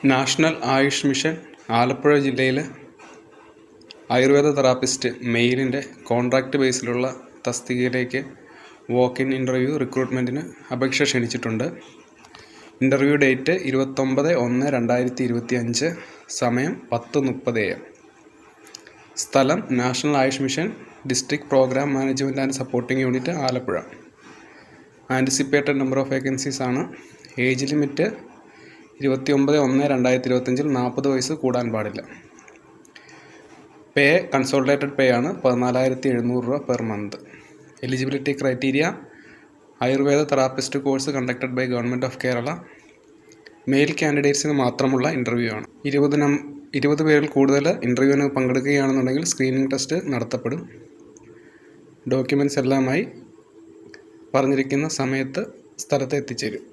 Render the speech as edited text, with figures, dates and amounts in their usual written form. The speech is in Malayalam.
നാഷണൽ ആയുഷ് മിഷൻ ആലപ്പുഴ ജില്ലയിൽ ആയുർവേദ തെറാപ്പിസ്റ്റ് മെയിലിൻ്റെ കോൺട്രാക്റ്റ് ബേസിലുള്ള തസ്തികയിലേക്ക് വാക്ക് ഇൻ ഇൻ്റർവ്യൂ റിക്രൂട്ട്മെൻറ്റിന് അപേക്ഷ ക്ഷണിച്ചിട്ടുണ്ട്. ഇൻ്റർവ്യൂ ഡേറ്റ് 29/1/2025, സമയം 10:30 AM. സ്ഥലം national Ayush mission district programme management and supporting unit, Alappuzha. Anticipated number of vacancies ആണ്. ഏജ് ലിമിറ്റ് 29/1/2025 40 വയസ്സ് കൂടാൻ പാടില്ല. പേ കൺസോളിഡേറ്റഡ് പേ ആണ് 14,700 രൂപ per month. Eligibility criteria: Ayurveda therapist course conducted by government of Kerala. Male കാൻഡിഡേറ്റ്സിന് മാത്രമുള്ള ഇൻ്റർവ്യൂ ആണ്. 20 പേരിൽ കൂടുതൽ ഇൻ്റർവ്യൂവിന് പങ്കെടുക്കുകയാണെന്നുണ്ടെങ്കിൽ സ്ക്രീനിങ് ടെസ്റ്റ് നടത്തപ്പെടും. ഡോക്യുമെൻറ്റ്സ് എല്ലാമായി പറഞ്ഞിരിക്കുന്ന സമയത്ത് സ്ഥലത്ത് എത്തിച്ചേരും.